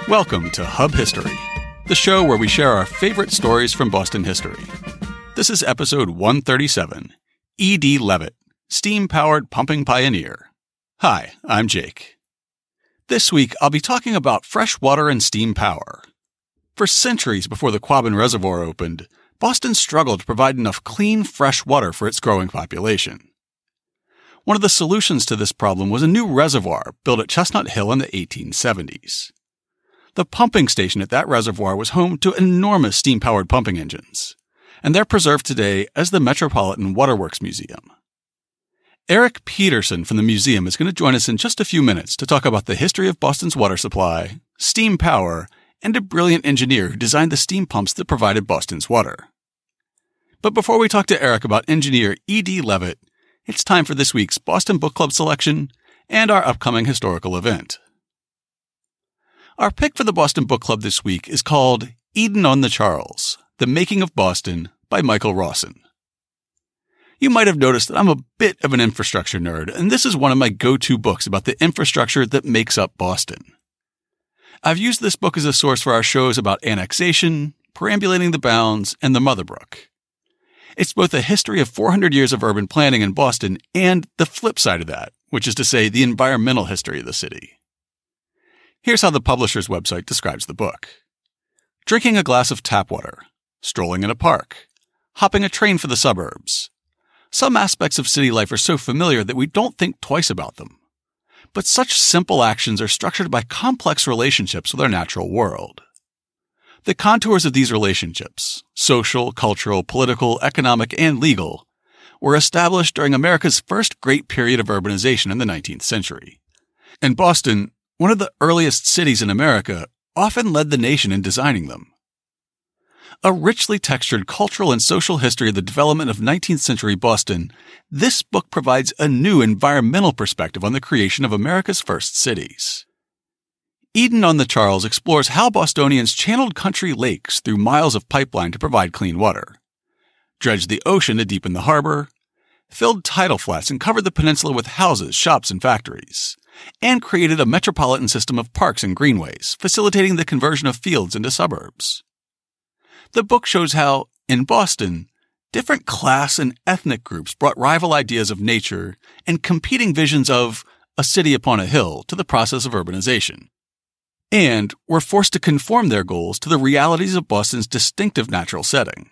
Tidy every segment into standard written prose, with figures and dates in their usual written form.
Welcome to Hub History, the show where we share our favorite stories from Boston history. This is episode 137, E.D. Leavitt, Steam-Powered Pumping Pioneer. Hi, I'm Jake. This week, I'll be talking about fresh water and steam power. For centuries before the Quabbin reservoir opened, Boston struggled to provide enough clean, fresh water for its growing population. One of the solutions to this problem was a new reservoir built at Chestnut Hill in the 1870s. The pumping station at that reservoir was home to enormous steam-powered pumping engines, and they're preserved today as the Metropolitan Waterworks Museum. Eric Peterson from the museum is going to join us in just a few minutes to talk about the history of Boston's water supply, steam power, and a brilliant engineer who designed the steam pumps that provided Boston's water. But before we talk to Eric about engineer E.D. Leavitt, it's time for this week's Boston Book Club selection and our upcoming historical event. Our pick for the Boston Book Club this week is called Eden on the Charles, The Making of Boston by Michael Rawson. You might have noticed that I'm a bit of an infrastructure nerd, and this is one of my go-to books about the infrastructure that makes up Boston. I've used this book as a source for our shows about annexation, perambulating the bounds, and the Mother Brook. It's both a history of 400 years of urban planning in Boston and the flip side of that, which is to say the environmental history of the city. Here's how the publisher's website describes the book. Drinking a glass of tap water, strolling in a park, hopping a train for the suburbs. Some aspects of city life are so familiar that we don't think twice about them. But such simple actions are structured by complex relationships with our natural world. The contours of these relationships, social, cultural, political, economic, and legal, were established during America's first great period of urbanization in the 19th century. And Boston, one of the earliest cities in America, often led the nation in designing them. A richly textured cultural and social history of the development of 19th century Boston, this book provides a new environmental perspective on the creation of America's first cities. Eden on the Charles explores how Bostonians channeled country lakes through miles of pipeline to provide clean water, dredged the ocean to deepen the harbor, filled tidal flats and covered the peninsula with houses, shops, and factories, and created a metropolitan system of parks and greenways, facilitating the conversion of fields into suburbs. The book shows how, in Boston, different class and ethnic groups brought rival ideas of nature and competing visions of a city upon a hill to the process of urbanization, and were forced to conform their goals to the realities of Boston's distinctive natural setting.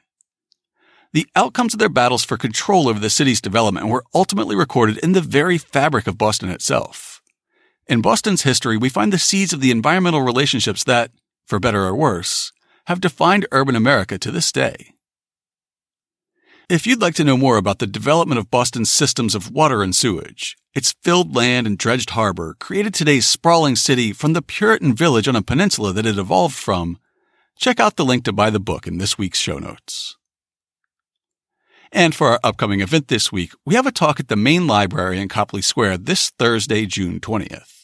The outcomes of their battles for control over the city's development were ultimately recorded in the very fabric of Boston itself. In Boston's history, we find the seeds of the environmental relationships that, for better or worse, have defined urban America to this day. If you'd like to know more about the development of Boston's systems of water and sewage, its filled land and dredged harbor created today's sprawling city from the Puritan village on a peninsula that it evolved from, check out the link to buy the book in this week's show notes. And for our upcoming event this week, we have a talk at the main library in Copley Square this Thursday, June 20th.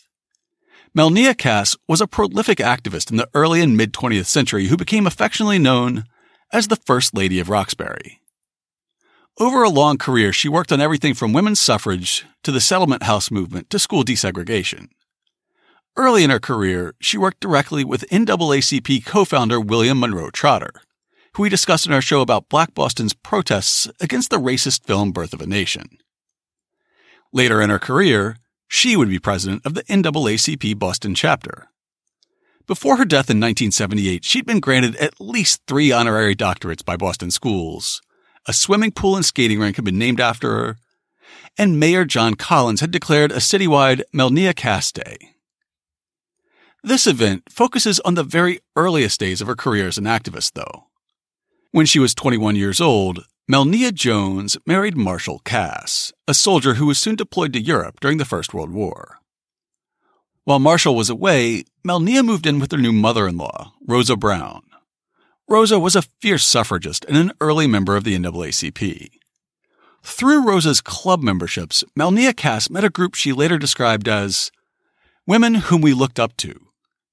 Melnia Cass was a prolific activist in the early and mid-20th century who became affectionately known as the First Lady of Roxbury. Over a long career, she worked on everything from women's suffrage to the settlement house movement to school desegregation. Early in her career, she worked directly with NAACP co-founder William Monroe Trotter, who we discussed in our show about Black Boston's protests against the racist film Birth of a Nation. Later in her career, she would be president of the NAACP Boston chapter. Before her death in 1978, she'd been granted at least 3 honorary doctorates by Boston schools, a swimming pool and skating rink had been named after her, and Mayor John Collins had declared a citywide Melnia Cass Day. This event focuses on the very earliest days of her career as an activist, though. When she was 21 years old, Melnia Jones married Marshall Cass, a soldier who was soon deployed to Europe during the First World War. While Marshall was away, Melnia moved in with her new mother-in-law, Rosa Brown. Rosa was a fierce suffragist and an early member of the NAACP. Through Rosa's club memberships, Melnia Cass met a group she later described as women whom we looked up to,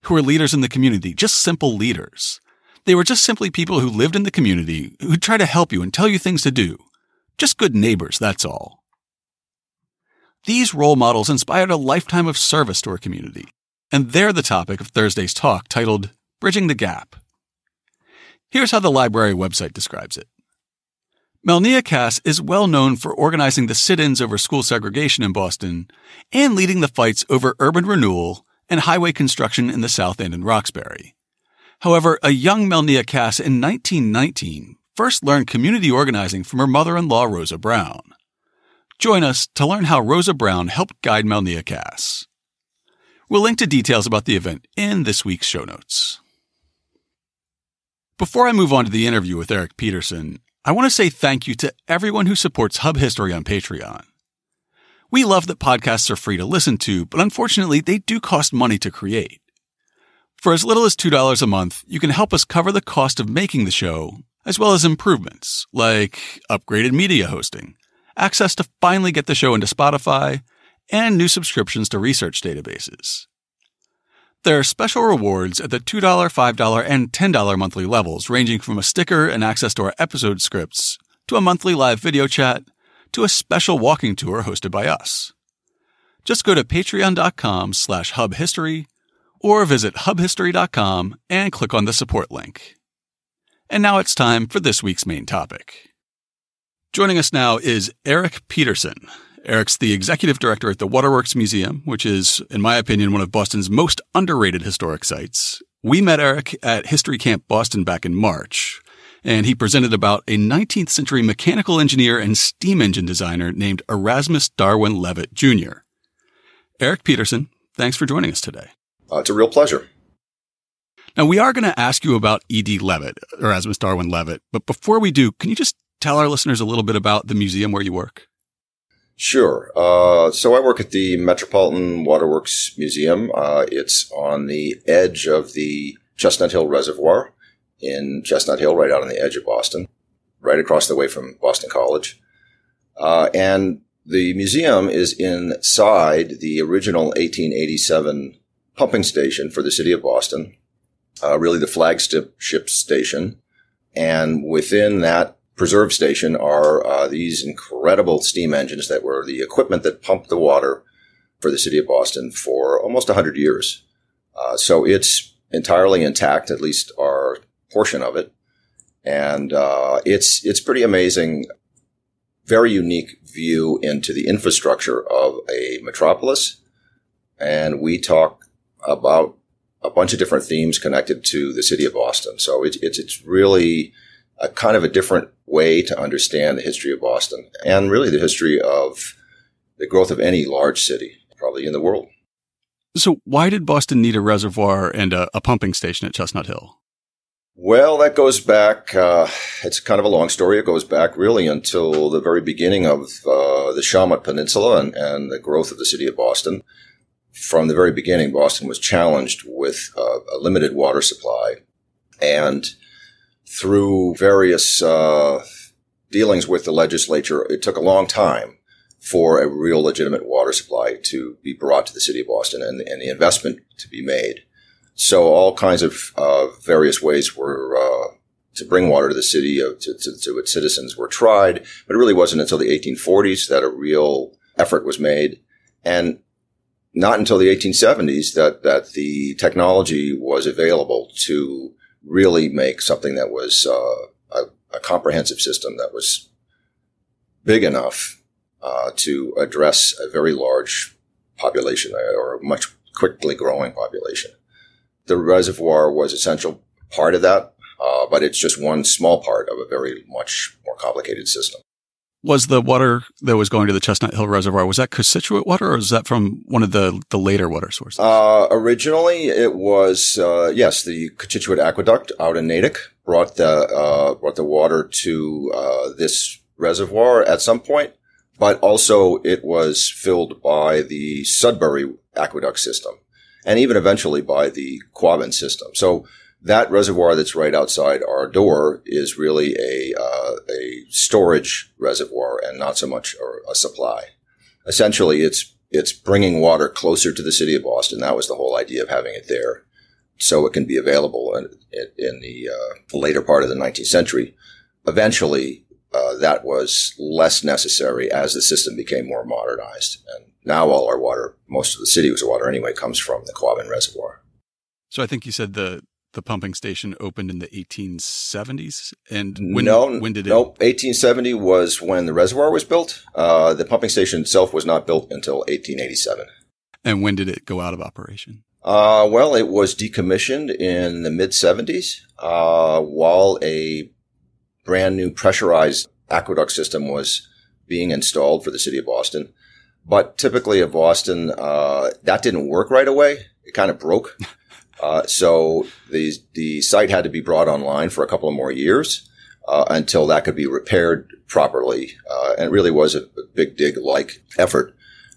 who were leaders in the community, just simple leaders. They were just simply people who lived in the community, who'd try to help you and tell you things to do. Just good neighbors, that's all. These role models inspired a lifetime of service to her community, and they're the topic of Thursday's talk titled Bridging the Gap. Here's how the library website describes it. Melnia Cass is well known for organizing the sit-ins over school segregation in Boston and leading the fights over urban renewal and highway construction in the South End and Roxbury. However, a young Melnia Cass in 1919 first learned community organizing from her mother-in-law, Rosa Brown. Join us to learn how Rosa Brown helped guide Melnia Cass. We'll link to details about the event in this week's show notes. Before I move on to the interview with Eric Peterson, I want to say thank you to everyone who supports Hub History on Patreon. We love that podcasts are free to listen to, but unfortunately, they do cost money to create. For as little as $2 a month, you can help us cover the cost of making the show, as well as improvements, like upgraded media hosting, access to finally get the show into Spotify, and new subscriptions to research databases. There are special rewards at the $2, $5, and $10 monthly levels, ranging from a sticker and access to our episode scripts, to a monthly live video chat, to a special walking tour hosted by us. Just go to patreon.com/hubhistory or visit hubhistory.com and click on the support link. And now it's time for this week's main topic. Joining us now is Eric Peterson. Eric's the executive director at the Waterworks Museum, which is, in my opinion, one of Boston's most underrated historic sites. We met Eric at History Camp Boston back in March, and he presented about a 19th century mechanical engineer and steam engine designer named Erasmus Darwin Leavitt, Jr. Eric Peterson, thanks for joining us today. It's a real pleasure. Now, we are going to ask you about E.D. Leavitt, Erasmus Darwin Leavitt, but before we do, can you just tell our listeners a little bit about the museum where you work? Sure. So I work at the Metropolitan Waterworks Museum. It's on the edge of the Chestnut Hill reservoir in Chestnut Hill, right out on the edge of Boston, right across the way from Boston College. And the museum is inside the original 1887 pumping station for the city of Boston, really the flagship station. And within that preserve station are these incredible steam engines that were the equipment that pumped the water for the city of Boston for almost 100 years. So it's entirely intact, at least our portion of it. And it's pretty amazing, very unique view into the infrastructure of a metropolis. And we talk about a bunch of different themes connected to the city of Boston. So it's really a kind of a different way to understand the history of Boston and really the history of the growth of any large city, probably in the world. So why did Boston need a reservoir and a pumping station at Chestnut Hill? Well, that goes back, it's kind of a long story. It goes back really until the very beginning of the Shawmut Peninsula and the growth of the city of Boston. From the very beginning, Boston was challenged with a limited water supply, and through various dealings with the legislature, it took a long time for a real legitimate water supply to be brought to the city of Boston and the investment to be made. So all kinds of various ways were to bring water to the city, to its citizens were tried, but it really wasn't until the 1840s that a real effort was made, and not until the 1870s that the technology was available to really make something that was a comprehensive system that was big enough to address a very large population or a much quickly growing population. The reservoir was an essential part of that, but it's just one small part of a very much more complicated system. Was the water that was going to the Chestnut Hill Reservoir, was that Costituent water, or was that from one of the later water sources? Originally, it was, yes, the Costituent Aqueduct out in Natick brought the water to this reservoir at some point, but also it was filled by the Sudbury Aqueduct system, and even eventually by the Quabbin system. So that reservoir that's right outside our door is really a storage reservoir and not so much a supply. Essentially, it's bringing water closer to the city of Boston. That was the whole idea of having it there, so it can be available in the later part of the 19th century. Eventually, that was less necessary as the system became more modernized, and now all our water, most of the city's water anyway, comes from the Quabbin reservoir. So I think you said the pumping station opened in the 1870s, and when did it? Nope. 1870 was when the reservoir was built. The pumping station itself was not built until 1887. And when did it go out of operation? Well, it was decommissioned in the mid-70s, while a brand new pressurized aqueduct system was being installed for the city of Boston. But typically of Boston, that didn't work right away. It kind of broke. So the site had to be brought online for a couple of more years until that could be repaired properly. And it really was a big dig-like effort.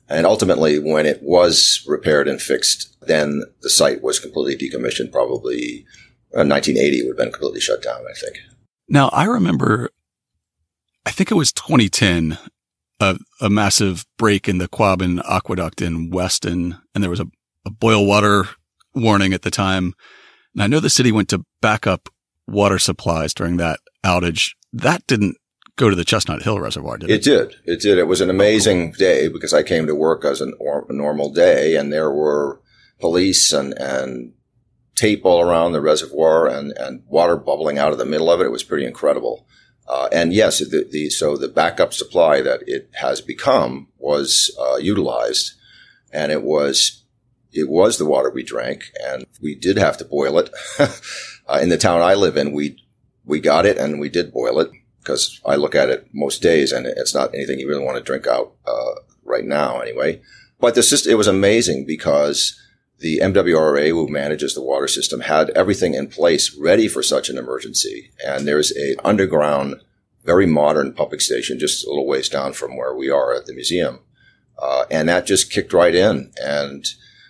And ultimately, when it was repaired and fixed, then the site was completely decommissioned. Probably 1980 would have been completely shut down, I think. Now, I remember, I think it was 2010, a massive break in the Quabbin aqueduct in Weston, and there was a boil water warning at the time. And I know the city went to back up water supplies during that outage. That didn't go to the Chestnut Hill reservoir, did it? It did. It was an amazing day because I came to work as a normal day, and there were police and tape all around the reservoir and water bubbling out of the middle of it. It was pretty incredible. And yes, so the backup supply that it has become was utilized, and it was the water we drank, and we did have to boil it. In the town I live in, we got it and we did boil it because I look at it most days and it's not anything you really want to drink out right now anyway. But it was amazing because the MWRA, who manages the water system, had everything in place ready for such an emergency. And there's an underground, very modern pumping station just a little ways down from where we are at the museum. And that just kicked right in. And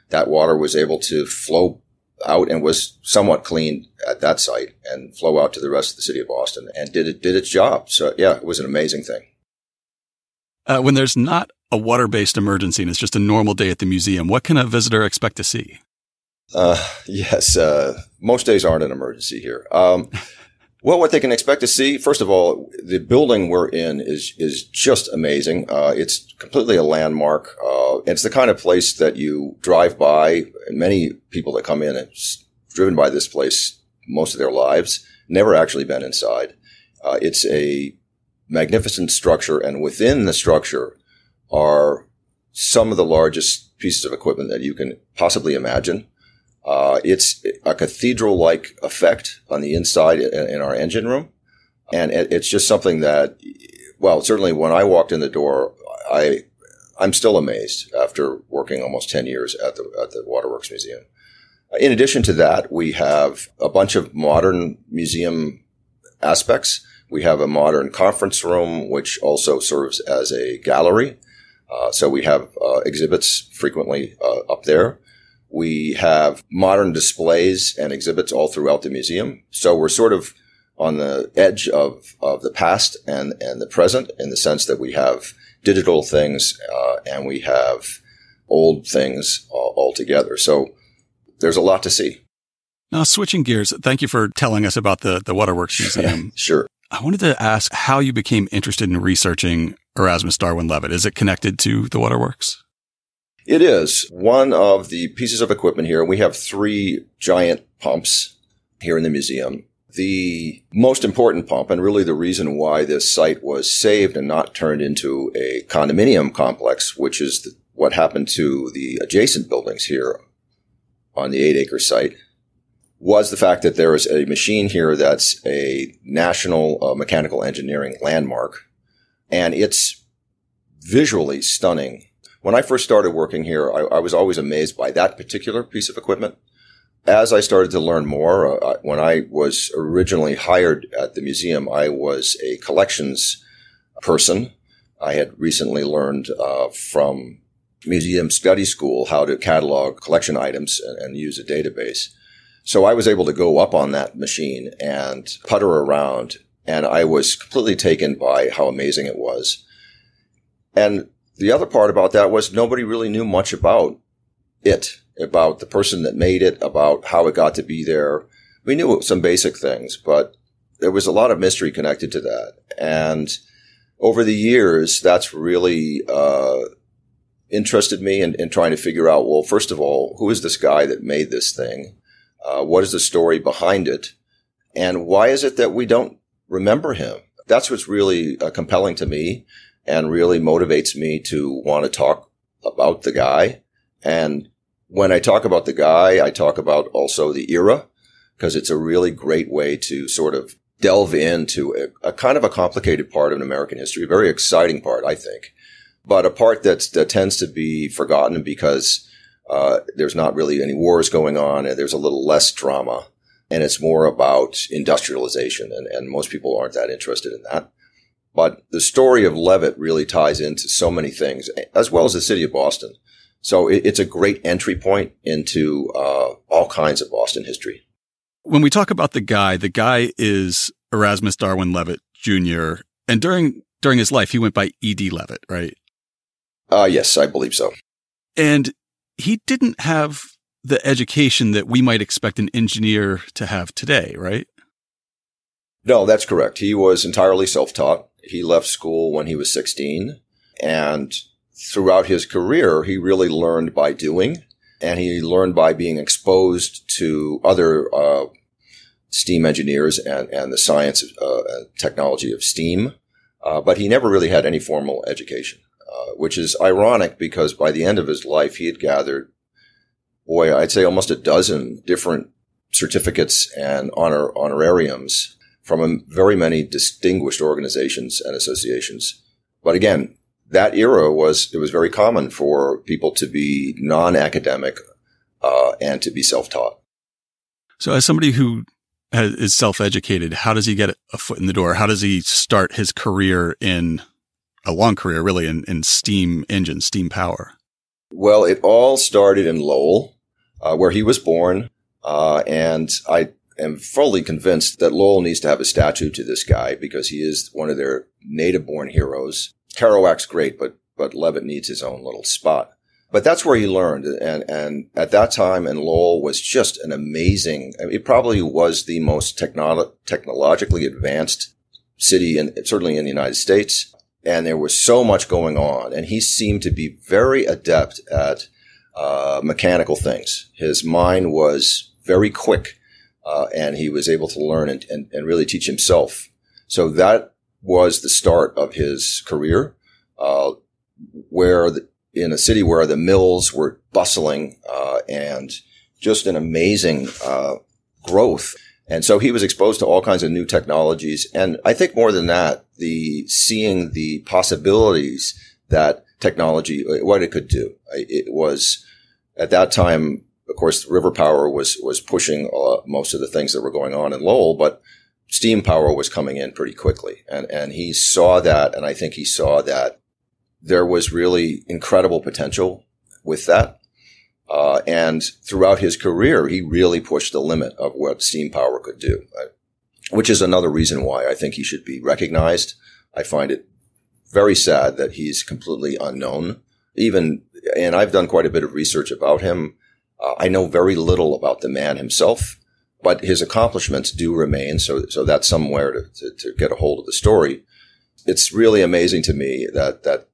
that water was able to flow out and was somewhat cleaned at that site and flow out to the rest of the city of Boston and did its job. So, yeah, it was an amazing thing. When there's not a water-based emergency and it's just a normal day at the museum, what can a visitor expect to see? Yes, most days aren't an emergency here. Well, what they can expect to see, first of all, the building we're in is just amazing. It's completely a landmark. It's the kind of place that you drive by. Many people that come in have driven by this place most of their lives, never actually been inside. It's a magnificent structure, and within the structure are some of the largest pieces of equipment that you can possibly imagine. It's a cathedral-like effect on the inside in our engine room. And it's just something that, well, certainly when I walked in the door, I'm still amazed after working almost 10 years at the Waterworks Museum. In addition to that, we have a bunch of modern museum aspects. We have a modern conference room, which also serves as a gallery. So we have exhibits frequently up there. We have modern displays and exhibits all throughout the museum. So we're sort of on the edge of the past and the present in the sense that we have digital things and we have old things all together. So there's a lot to see. Now, switching gears, thank you for telling us about the Waterworks Museum. Sure. I wanted to ask how you became interested in researching Erasmus Darwin Leavitt. Is it connected to the Waterworks? It is. One of the pieces of equipment here, we have 3 giant pumps here in the museum. The most important pump, and really the reason why this site was saved and not turned into a condominium complex, which is what happened to the adjacent buildings here on the 8-acre site, was the fact that there is a machine here that's a national mechanical engineering landmark, and it's visually stunning. When I first started working here, I was always amazed by that particular piece of equipment. As I started to learn more, when I was originally hired at the museum, I was a collections person. I had recently learned from museum study school how to catalog collection items and use a database. So I was able to go up on that machine and putter around, and I was completely taken by how amazing it was. And the other part about that was nobody really knew much about it, about the person that made it, about how it got to be there. We knew some basic things, but there was a lot of mystery connected to that. And over the years, that's really interested me in trying to figure out, well, first of all, who is this guy that made this thing? What is the story behind it? And why is it that we don't remember him? That's what's really compelling to me and really motivates me to want to talk about the guy. And when I talk about the guy, I talk about also the era, because it's a really great way to sort of delve into a kind of a complicated part of American history, a very exciting part, I think, but a part that tends to be forgotten because there's not really any wars going on, and there's a little less drama, and it's more about industrialization, and most people aren't that interested in that. But the story of Leavitt really ties into so many things, as well as the city of Boston. So it's a great entry point into all kinds of Boston history. When we talk about the guy is Erasmus Darwin Leavitt Jr., and during his life, he went by E.D. Leavitt, right? Yes, I believe so. And he didn't have the education that we might expect an engineer to have today, right? No, that's correct. He was entirely self-taught. He left school when he was 16, and throughout his career, he really learned by doing, and he learned by being exposed to other steam engineers and the science and technology of steam. But he never really had any formal education, which is ironic because by the end of his life, he had gathered, I'd say almost a dozen different certificates and honorariums from very many distinguished organizations and associations. But again, that era was very common for people to be non-academic and to be self-taught. So as somebody who is self-educated, how does he get a foot in the door? How does he start his career a long career really, in steam engines, steam power? Well, it all started in Lowell, where he was born. And I am fully convinced that Lowell needs to have a statue to this guy because he is one of their native-born heroes. Kerouac's great, but Leavitt needs his own little spot. But that's where he learned. And at that time, and Lowell was just an amazing, it probably was the most technologically advanced city, certainly in the United States. And there was so much going on. And he seemed to be very adept at mechanical things. His mind was very quick, and he was able to learn and really teach himself. So that was the start of his career, in a city where the mills were bustling, and just an amazing growth. And so he was exposed to all kinds of new technologies. And I think more than that, seeing the possibilities that technology, what it could do. It was, at that time, of course, river power was pushing most of the things that were going on in Lowell, but steam power was coming in pretty quickly. And he saw that, and I think he saw that there was really incredible potential with that. And throughout his career, he really pushed the limit of what steam power could do, which is another reason why I think he should be recognized. I find it very sad that he's completely unknown. And I've done quite a bit of research about him. I know very little about the man himself, but his accomplishments do remain. So that's somewhere to get a hold of the story. It's really amazing to me that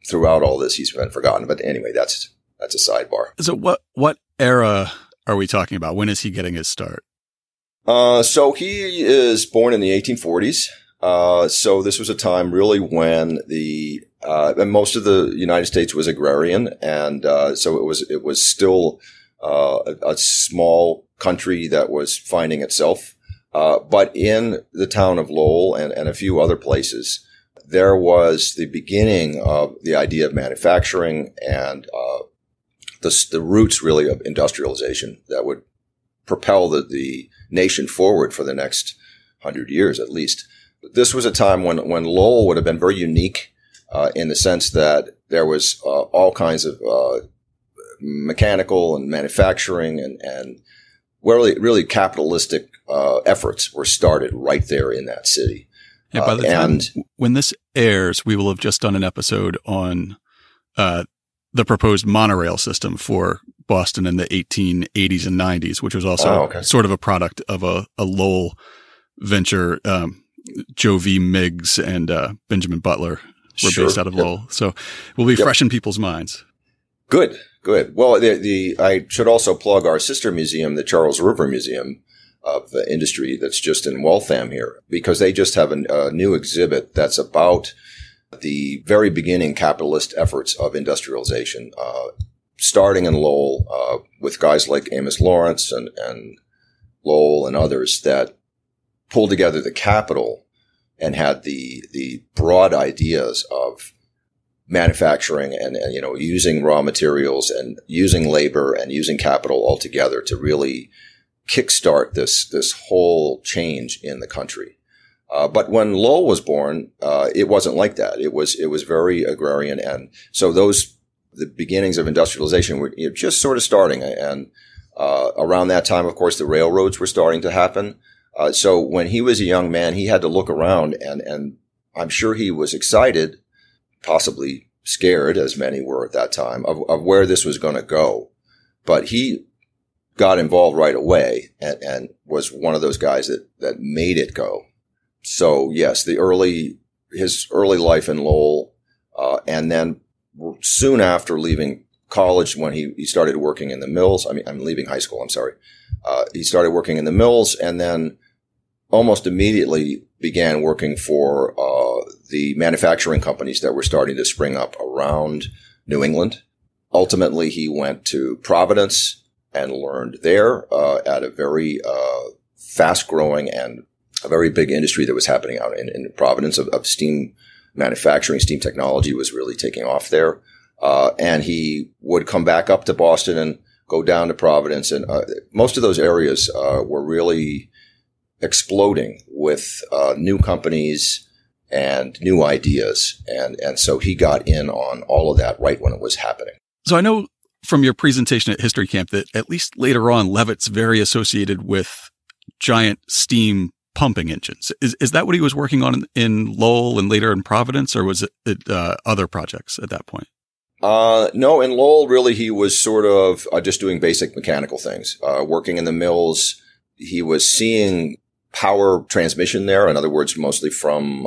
throughout all this, he's been forgotten. But anyway, that's a sidebar. So what era are we talking about? When is he getting his start? So he is born in the 1840s. So this was a time really when and most of the United States was agrarian. And, so it was still, a small country that was finding itself. But in the town of Lowell and a few other places, there was the beginning of the idea of manufacturing and, the roots really of industrialization that would propel the nation forward for the next 100 years at least. This was a time when Lowell would have been very unique in the sense that there was all kinds of mechanical and manufacturing and really capitalistic efforts were started right there in that city. Yeah, by the time when this airs, we will have just done an episode on the proposed monorail system for Boston in the 1880s and 90s, which was also sort of a product of a Lowell venture. Joe V. Miggs and Benjamin Butler We're based out of Lowell. So we'll be fresh in people's minds. Good. Well, I should also plug our sister museum, the Charles River Museum of Industry, that's just in Waltham here, because they just have a new exhibit that's about the very beginning capitalist efforts of industrialization, starting in Lowell, with guys like Amos Lawrence and Lowell and others that pulled together the capital and had the broad ideas of manufacturing and using raw materials and using labor and using capital all together to really kickstart this whole change in the country. But when Lowell was born, it wasn't like that. It was very agrarian, and so the beginnings of industrialization were just sort of starting. And around that time, of course, the railroads were starting to happen. So when he was a young man, he had to look around, and I'm sure he was excited, possibly scared, as many were at that time, of where this was going to go. But he got involved right away and was one of those guys that made it go. So yes, his early life in Lowell, and then soon after leaving college, when he started working in the mills. I'm leaving high school. I'm sorry. He started working in the mills, and then almost immediately began working for the manufacturing companies that were starting to spring up around New England. Ultimately, he went to Providence and learned there at a very fast-growing and a very big industry that was happening out in Providence of steam manufacturing. Steam technology was really taking off there. And he would come back up to Boston and go down to Providence. And most of those areas were really exploding with new companies and new ideas. And so he got in on all of that right when it was happening. So I know from your presentation at History Camp that at least later on, Leavitt's very associated with giant steam pumping engines. Is that what he was working on in Lowell and later in Providence, or was it other projects at that point? No, in Lowell, really, he was sort of just doing basic mechanical things. Working in the mills, he was seeing power transmission there. In other words, mostly from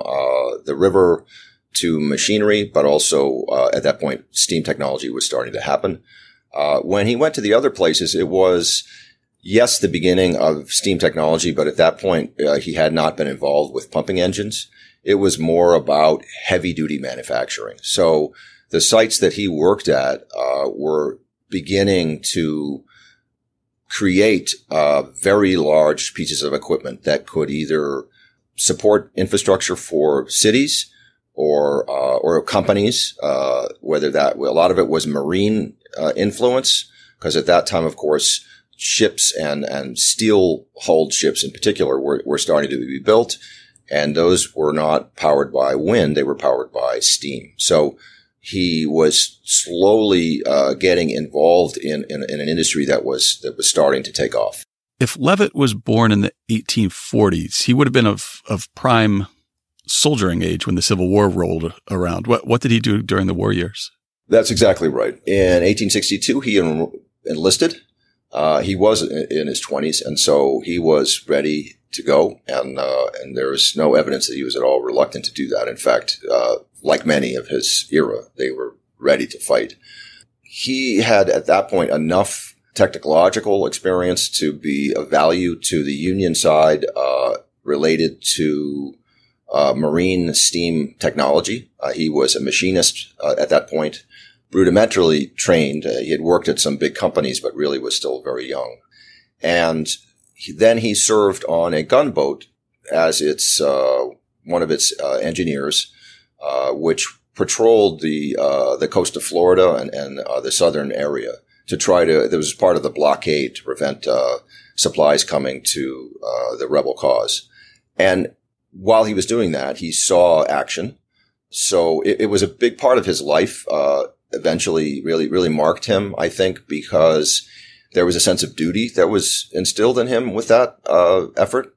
the river to machinery, but also at that point, steam technology was starting to happen. When he went to the other places, it was, yes, the beginning of steam technology, but at that point, he had not been involved with pumping engines. It was more about heavy-duty manufacturing. So the sites that he worked at were beginning to create very large pieces of equipment that could either support infrastructure for cities or companies, whether that, a lot of it was marine influence, because at that time, of course, ships and steel-hulled ships in particular were starting to be built, and those were not powered by wind, they were powered by steam. So he was slowly getting involved in an industry that was starting to take off. If Leavitt was born in the 1840s, he would have been of prime soldiering age when the Civil War rolled around. What did he do during the war years? That's exactly right. In 1862, he enlisted. He was in his 20s, and so he was ready to go. And there's no evidence that he was at all reluctant to do that. In fact, like many of his era, they were ready to fight. He had at that point enough technological experience to be of value to the Union side related to marine steam technology. He was a machinist at that point, rudimentarily trained. He had worked at some big companies, but really was still very young. And then he served on a gunboat as one of its engineers, which patrolled the coast of Florida and the southern area to that was part of the blockade to prevent supplies coming to the rebel cause. And while he was doing that, he saw action. So it was a big part of his life. Eventually really marked him, I think, because there was a sense of duty that was instilled in him with that effort.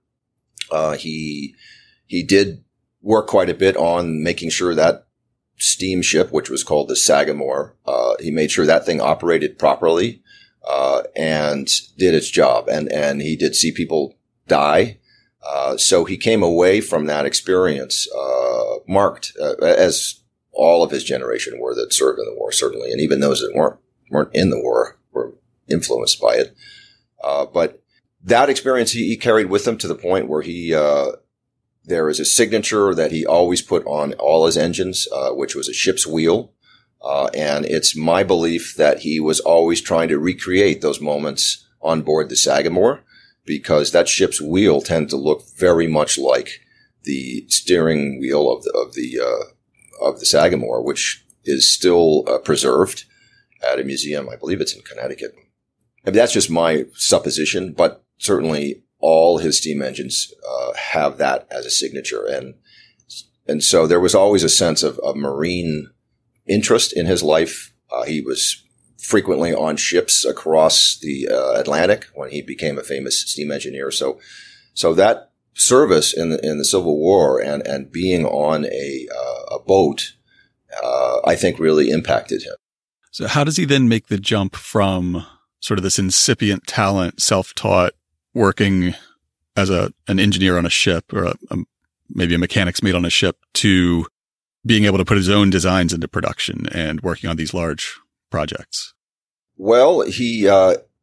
He did work quite a bit on making sure that steamship, which was called the Sagamore, he made sure that thing operated properly and did its job. And he did see people die. So he came away from that experience marked, as all of his generation were that served in the war, certainly. And even those that weren't in the war were influenced by it. But that experience he carried with him to the point where there is a signature that he always put on all his engines, which was a ship's wheel. And it's my belief that he was always trying to recreate those moments on board the Sagamore, because that ship's wheel tended to look very much like the steering wheel of the Sagamore, which is still preserved at a museum. I believe it's in Connecticut. I mean, that's just my supposition, but certainly all his steam engines have that as a signature. And so there was always a sense of marine interest in his life. He was frequently on ships across the Atlantic when he became a famous steam engineer. So that service in the Civil War and being on a boat, I think really impacted him. So how does he then make the jump from sort of this incipient talent, self-taught, working as an engineer on a ship, or maybe a mechanic's mate on a ship, to being able to put his own designs into production and working on these large projects? Well, he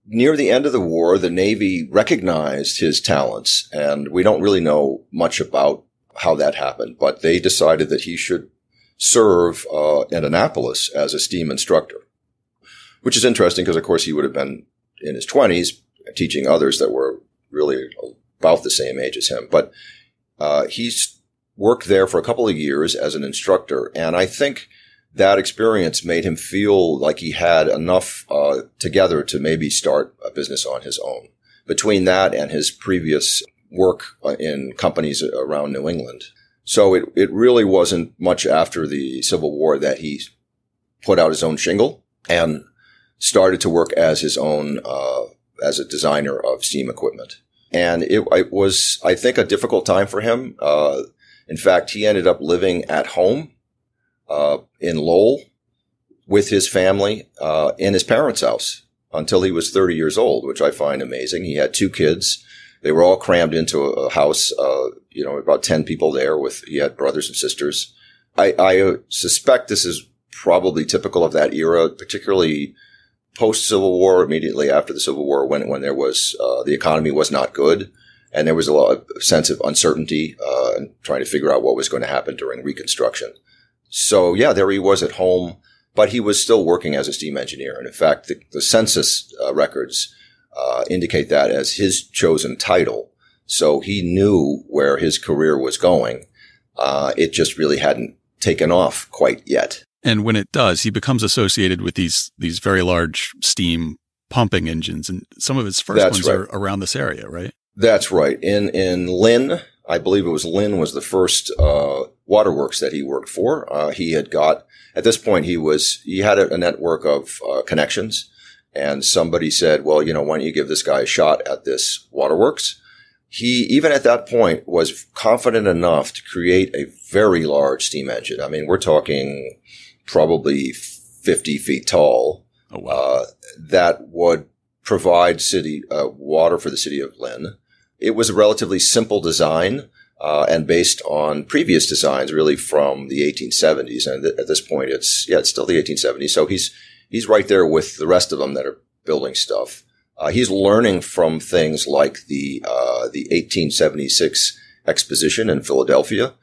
near the end of the war, the Navy recognized his talents, and we don't really know much about how that happened, but they decided that he should serve at Annapolis as a steam instructor, which is interesting because, of course, he would have been in his 20s teaching others that were really about the same age as him. But he's worked there for a couple of years as an instructor, and I think that experience made him feel like he had enough together to maybe start a business on his own. Between that and his previous work in companies around New England. So it really wasn't much after the Civil War that he put out his own shingle and started to work as his own, as a designer of steam equipment. And it was, I think, a difficult time for him. In fact, he ended up living at home in Lowell with his family in his parents' house until he was 30 years old, which I find amazing. He had 2 kids. They were all crammed into a house, about 10 people there. He had brothers and sisters. I suspect this is probably typical of that era, particularly post-Civil War, immediately after the Civil War, when there was the economy was not good, and there was a lot of sense of uncertainty and trying to figure out what was going to happen during Reconstruction. So, yeah, there he was at home, but he was still working as a steam engineer. And in fact, the census records indicate that as his chosen title. So he knew where his career was going. It just really hadn't taken off quite yet. And when it does, he becomes associated with these very large steam pumping engines. And some of his first ones are around this area, right? That's right. In Lynn, I believe it was Lynn was the first waterworks that he worked for. He had got, at this point, he had a network of connections. And somebody said, well, why don't you give this guy a shot at this waterworks? He, even at that point, was confident enough to create a very large steam engine. I mean, we're talking probably 50 feet tall. Oh, wow. That would provide city water for the city of Lynn. It was a relatively simple design and based on previous designs, really from the 1870s. And at this point, it's still the 1870s. So he's right there with the rest of them that are building stuff. He's learning from things like the 1876 exposition in Philadelphia.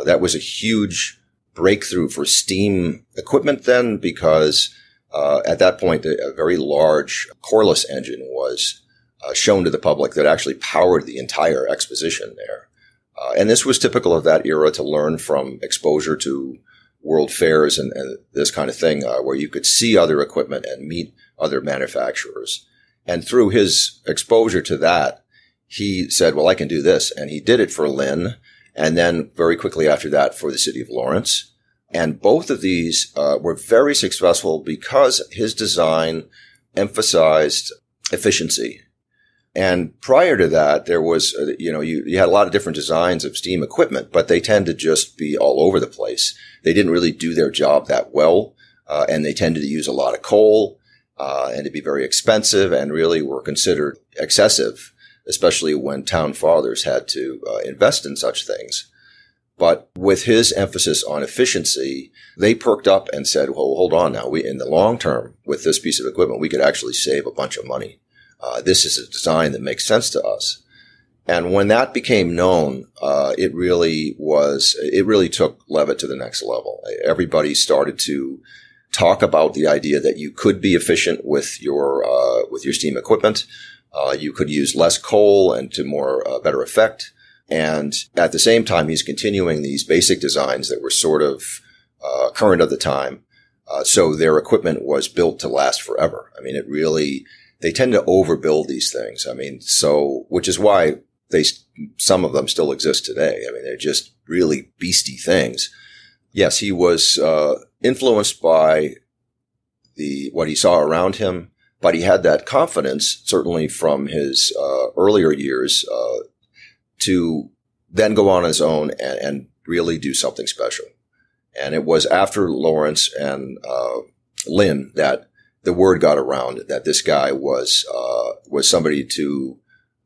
That was a huge breakthrough for steam equipment then, because at that point, a very large coreless engine was shown to the public that actually powered the entire exposition there. And this was typical of that era, to learn from exposure to world fairs and this kind of thing, where you could see other equipment and meet other manufacturers. And through his exposure to that, he said, well, I can do this. And he did it for Lynn, and then very quickly after that for the city of Lawrence. And both of these were very successful because his design emphasized efficiency. And prior to that, there was, you had a lot of different designs of steam equipment, but they tend to just be all over the place. They didn't really do their job that well, and they tended to use a lot of coal, and to be very expensive, and really were considered excessive, especially when town fathers had to invest in such things. But with his emphasis on efficiency, they perked up and said, well, hold on now. In the long term, with this piece of equipment, we could actually save a bunch of money. This is a design that makes sense to us. And when that became known, it really took Leavitt to the next level. Everybody started to talk about the idea that you could be efficient with your steam equipment. You could use less coal and to better effect. And at the same time, he's continuing these basic designs that were sort of current at the time. So their equipment was built to last forever. I mean, they tend to overbuild these things. I mean, which is why some of them still exist today. I mean, they're just really beastie things. Yes, he was influenced by what he saw around him, but he had that confidence, certainly from his earlier years, to then go on his own and really do something special. And it was after Lawrence and Lynn that the word got around that this guy was somebody to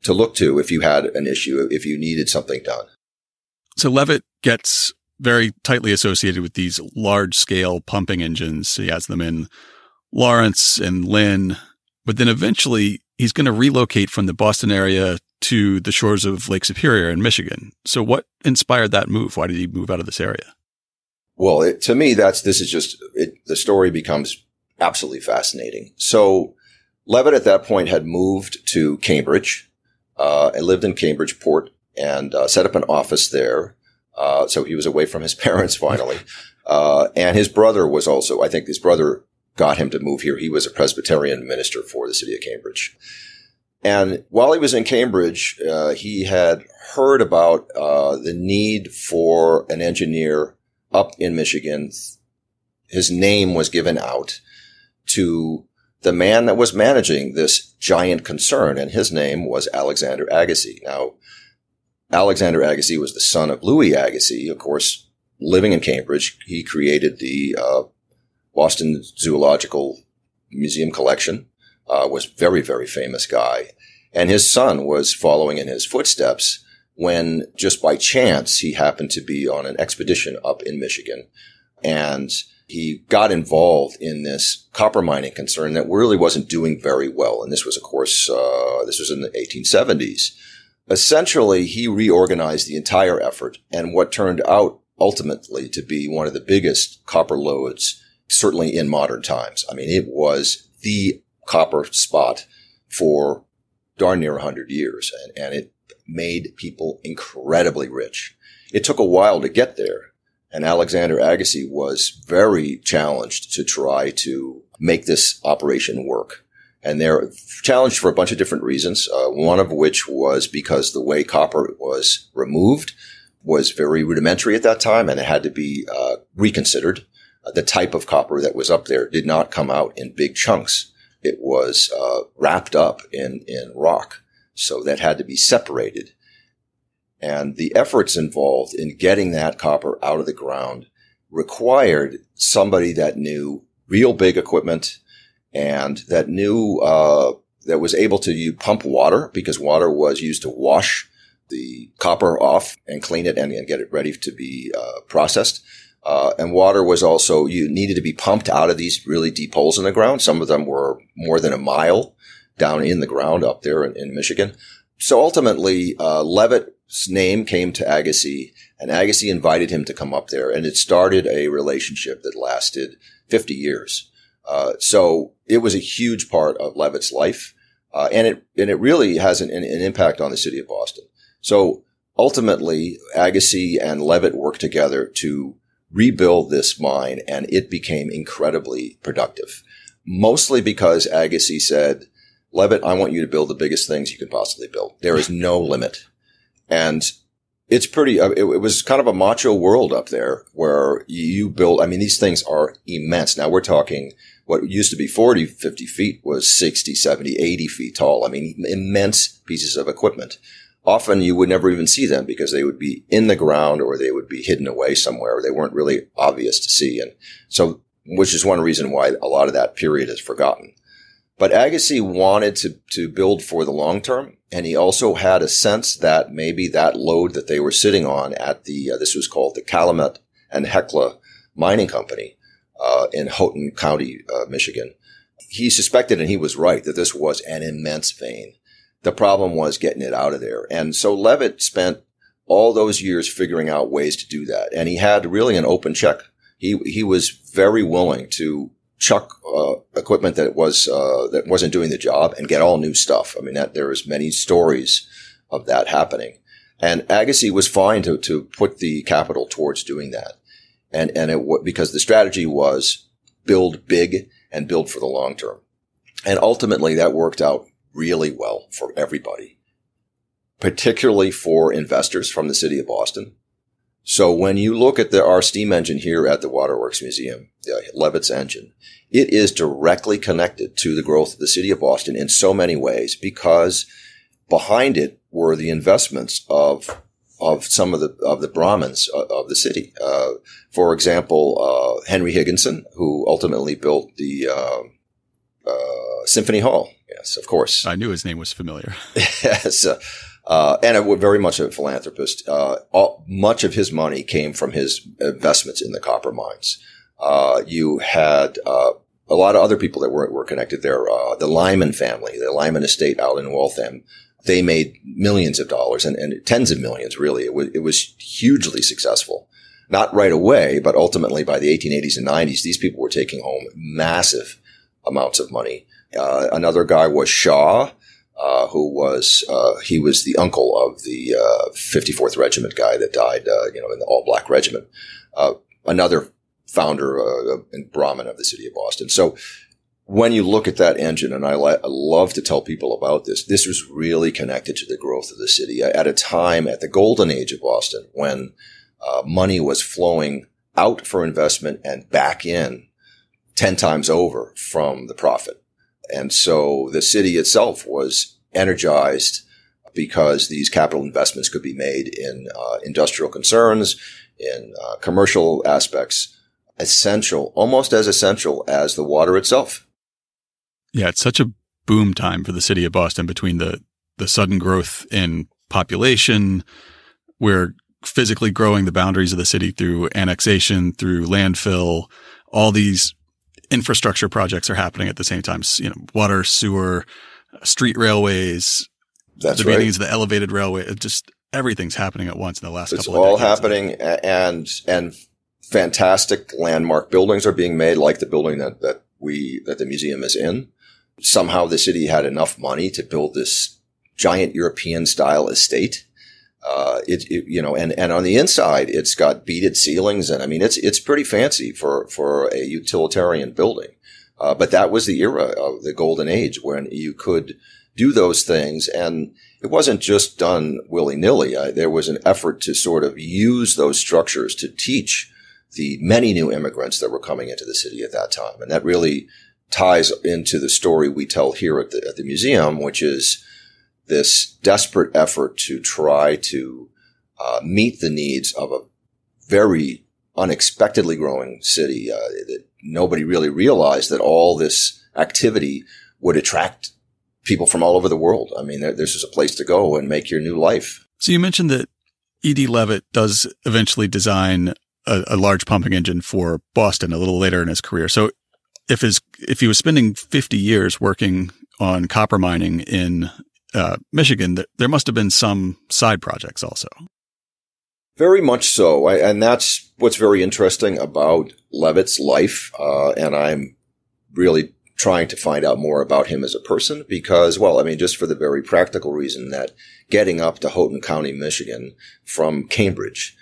look to if you had an issue, if you needed something done. So Leavitt gets very tightly associated with these large-scale pumping engines. He has them in Lawrence and Lynn, but then eventually he's going to relocate from the Boston area to the shores of Lake Superior in Michigan. So what inspired that move? Why did he move out of this area? Well, to me, the story becomes absolutely fascinating. So Leavitt at that point had moved to Cambridge, and lived in Cambridge Port and set up an office there. So he was away from his parents finally. And his brother was also, I think his brother got him to move here. He was a Presbyterian minister for the city of Cambridge. And while he was in Cambridge, he had heard about the need for an engineer up in Michigan. His name was given out to the man that was managing this giant concern, and his name was Alexander Agassiz. Now, Alexander Agassiz was the son of Louis Agassiz, of course, living in Cambridge. He created the Boston Zoological Museum collection, was a very, very famous guy. And his son was following in his footsteps when, just by chance, he happened to be on an expedition up in Michigan. And he got involved in this copper mining concern that really wasn't doing very well. And this was, of course, this was in the 1870s. Essentially, he reorganized the entire effort, and what turned out ultimately to be one of the biggest copper lodes, certainly in modern times. I mean, it was the copper spot for darn near 100 years, and it made people incredibly rich. It took a while to get there, and Alexander Agassiz was very challenged to try to make this operation work. And they're challenged for a bunch of different reasons, one of which was because the way copper was removed was very rudimentary at that time, and it had to be reconsidered. The type of copper that was up there did not come out in big chunks. It was wrapped up in rock, so that had to be separated. And the efforts involved in getting that copper out of the ground required somebody that knew real big equipment and that knew that was able to pump water, because water was used to wash the copper off and clean it and get it ready to be processed. And water was also, you needed to be pumped out of these really deep holes in the ground. Some of them were more than a mile down in the ground up there in Michigan. So ultimately, Leavitt's name came to Agassiz, and Agassiz invited him to come up there, and it started a relationship that lasted 50 years. So it was a huge part of Leavitt's life, and it really has an impact on the city of Boston. So ultimately, Agassiz and Leavitt worked together to rebuild this mine, and it became incredibly productive. Mostly because Agassiz said, Leavitt, I want you to build the biggest things you can possibly build. There is no limit. And it's it was kind of a macho world up there where you build, I mean, these things are immense. Now we're talking what used to be 40, 50 feet was 60, 70, 80 feet tall. I mean, immense pieces of equipment. Often you would never even see them because they would be in the ground or they would be hidden away somewhere. They weren't really obvious to see. And so, which is one reason why a lot of that period is forgotten. But Agassiz wanted to build for the long term. And he also had a sense that maybe that lode that they were sitting on at this was called the Calumet and Hecla Mining Company, in Houghton County, Michigan. He suspected, and he was right, that this was an immense vein. The problem was getting it out of there. And so Leavitt spent all those years figuring out ways to do that. And he had really an open check. He was very willing to chuck equipment that wasn't doing the job and get all new stuff. I mean, there is many stories of that happening. And Agassiz was fine to put the capital towards doing that. Because the strategy was build big and build for the long term. And ultimately that worked out really well for everybody, particularly for investors from the city of Boston. So when you look at our steam engine here at the Waterworks Museum, Leavitt's engine, it is directly connected to the growth of the city of Boston in so many ways, because behind it were the investments of some of the Brahmins of the city. For example, Henry Higginson, who ultimately built the Symphony Hall. Yes, of course. I knew his name was familiar. Yes. And very much a philanthropist. Much of his money came from his investments in the copper mines. You had a lot of other people that were connected there. The Lyman family, the Lyman estate out in Waltham, they made millions of dollars and tens of millions, really. It was hugely successful. Not right away, but ultimately by the 1880s and 90s, these people were taking home massive amounts of money. Another guy was Shaw, he was the uncle of the 54th Regiment guy that died, in the all-black regiment. Another founder and Brahmin of the city of Boston. So when you look at that engine, and I love to tell people about this was really connected to the growth of the city at a time, at the golden age of Boston, when money was flowing out for investment and back in 10 times over from the profit. And so the city itself was energized because these capital investments could be made in industrial concerns, in commercial aspects, almost as essential as the water itself. Yeah, it's such a boom time for the city of Boston between the sudden growth in population. We're physically growing the boundaries of the city through annexation, through landfill. All these infrastructure projects are happening at the same time. Water, sewer, street railways, That's the right. beginnings of the elevated railway. Just everything's happening at once in the last couple of decades. It's all happening, and fantastic landmark buildings are being made, like the building that the museum is in. Somehow the city had enough money to build this giant European style estate. And on the inside, it's got beaded ceilings, and I mean, it's pretty fancy for a utilitarian building. But that was the era of the golden age when you could do those things, and it wasn't just done willy-nilly. There was an effort to sort of use those structures to teach the many new immigrants that were coming into the city at that time. And that really ties into the story we tell here at the museum, which is this desperate effort to try to meet the needs of a very unexpectedly growing city. That nobody really realized that all this activity would attract people from all over the world. I mean, this is a place to go and make your new life. So you mentioned that E.D. Leavitt does eventually design a large pumping engine for Boston a little later in his career. So if he was spending 50 years working on copper mining in Michigan, there must have been some side projects also. Very much so. And that's what's very interesting about Leavitt's life. And I'm really trying to find out more about him as a person because, well, I mean, just for the very practical reason that getting up to Houghton County, Michigan from Cambridge,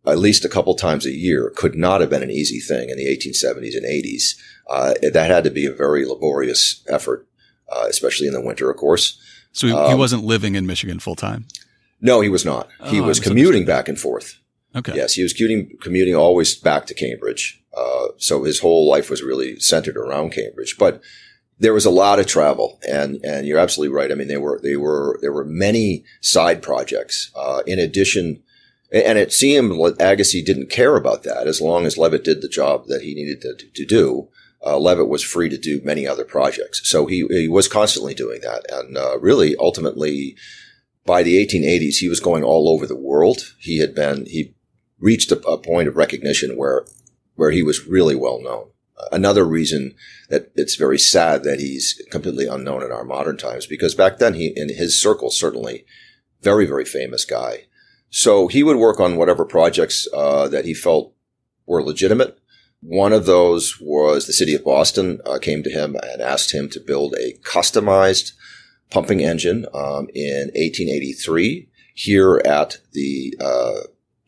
at least a couple times a year, could not have been an easy thing in the 1870s and 80s. That had to be a very laborious effort, especially in the winter, of course. So he wasn't living in Michigan full time? No, he was not. He was commuting back and forth. Okay. Yes, he was commuting always back to Cambridge. So his whole life was really centered around Cambridge. But there was a lot of travel, and you're absolutely right. I mean, there were many side projects in addition. And it seemed like Agassiz didn't care about that as long as Leavitt did the job that he needed to do. Leavitt was free to do many other projects. So he was constantly doing that. And really, ultimately, by the 1880s, he was going all over the world. He reached a point of recognition where he was really well known. Another reason that it's very sad that he's completely unknown in our modern times, because back then in his circle, certainly very, very famous guy. So he would work on whatever projects that he felt were legitimate. One of those was the city of Boston came to him and asked him to build a customized pumping engine in 1883 here at the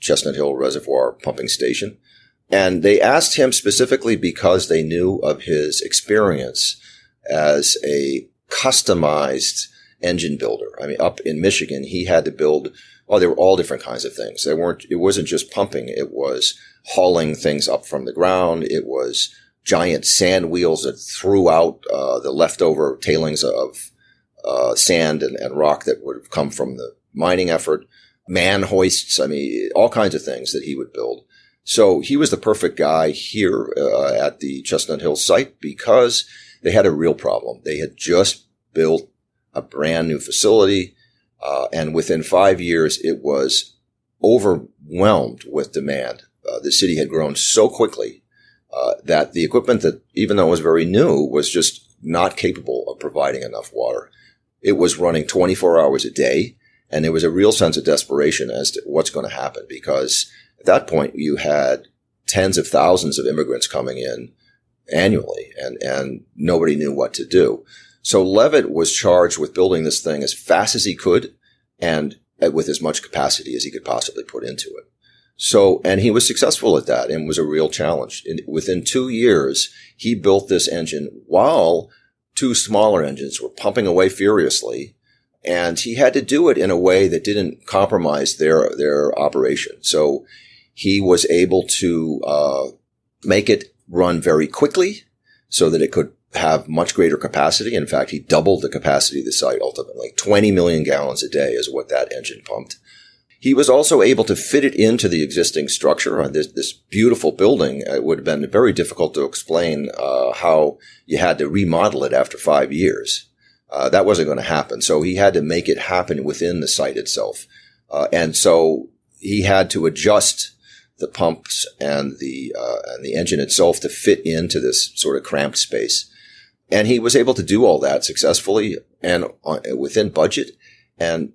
Chestnut Hill Reservoir pumping station. And they asked him specifically because they knew of his experience as a customized engine builder. I mean, up in Michigan, he had to build, they were all different kinds of things. It wasn't just pumping. It was hauling things up from the ground. It was giant sand wheels that threw out the leftover tailings of sand and rock that would have come from the mining effort. Man hoists, all kinds of things that he would build. So he was the perfect guy here at the Chestnut Hill site because they had a real problem. They had just built a brand new facility, and within 5 years, it was overwhelmed with demand. The city had grown so quickly that the equipment that, even though it was very new, was just not capable of providing enough water. It was running 24 hours a day, and there was a real sense of desperation as to what's going to happen, because at that point, you had tens of thousands of immigrants coming in annually, and nobody knew what to do. So Leavitt was charged with building this thing as fast as he could and with as much capacity as he could possibly put into it. So, and he was successful at that and was a real challenge. Within 2 years, he built this engine while two smaller engines were pumping away furiously. And he had to do it in a way that didn't compromise their operation. So he was able to make it run very quickly so that it could have much greater capacity. In fact, he doubled the capacity of the site ultimately. 20 million gallons a day is what that engine pumped. He was also able to fit it into the existing structure. This beautiful building, it would have been very difficult to explain how you had to remodel it after 5 years. That wasn't going to happen. So he had to make it happen within the site itself. And so he had to adjust the pumps and the engine itself to fit into this sort of cramped space. And he was able to do all that successfully and within budget. And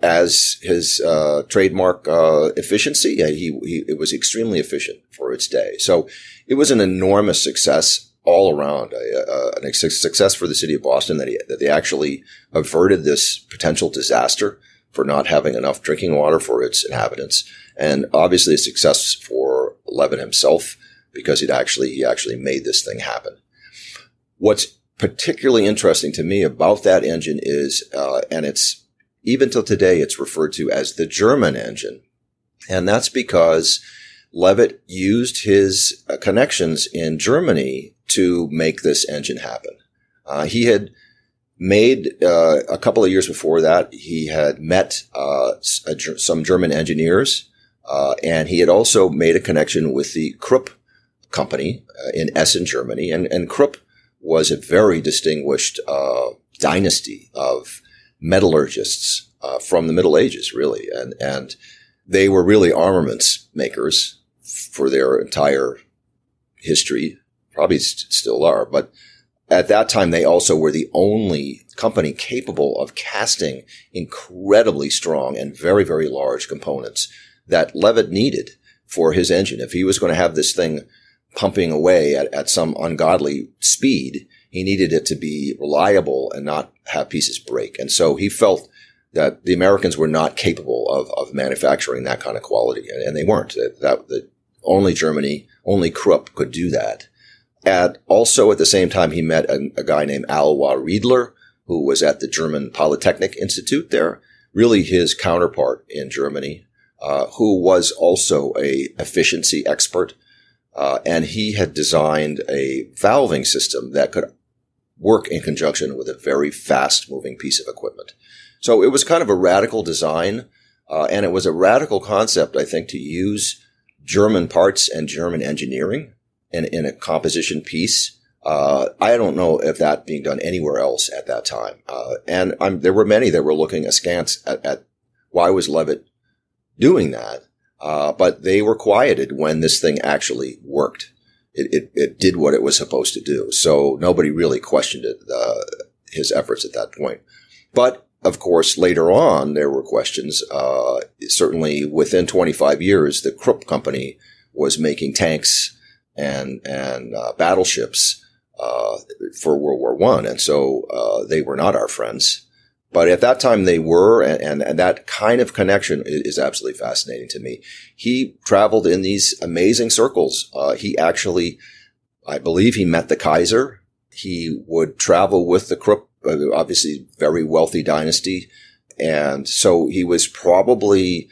as his trademark efficiency, it was extremely efficient for its day. So it was an enormous success all around, a success for the city of Boston that they actually averted this potential disaster for not having enough drinking water for its inhabitants. And obviously a success for Leavitt himself because he actually made this thing happen. What's particularly interesting to me about that engine is, and it's even till today, it's referred to as the German engine. And that's because Leavitt used his connections in Germany to make this engine happen. He had made, a couple of years before that, he had met some German engineers, and he had also made a connection with the Krupp company in Essen, Germany. And Krupp was a very distinguished dynasty of metallurgists from the Middle Ages, really. And they were really armaments makers for their entire history. Probably still are, but at that time, they also were the only company capable of casting incredibly strong and very, very large components that Leavitt needed for his engine. If he was going to have this thing pumping away at some ungodly speed, he needed it to be reliable and not have pieces break. And so he felt that the Americans were not capable of manufacturing that kind of quality, and they weren't. That only Germany, only Krupp could do that. Also at the same time, he met a guy named Alois Riedler, who was at the German Polytechnic Institute there, really his counterpart in Germany, who was also a efficiency expert. And he had designed a valving system that could work in conjunction with a very fast-moving piece of equipment. So it was kind of a radical design, and it was a radical concept, I think, to use German parts and German engineering in a composition piece I don't know if that being done anywhere else at that time. And there were many that were looking askance at why was Leavitt doing that. But they were quieted when this thing actually worked. It did what it was supposed to do. So nobody really questioned his efforts at that point. But of course, later on, there were questions. Certainly within 25 years, the Krupp company was making tanks and battleships for World War I. And so they were not our friends. But at that time they were, and that kind of connection is absolutely fascinating to me. He traveled in these amazing circles. He actually, I believe he met the Kaiser. He would travel with the Krupp, obviously very wealthy dynasty. And so he was probably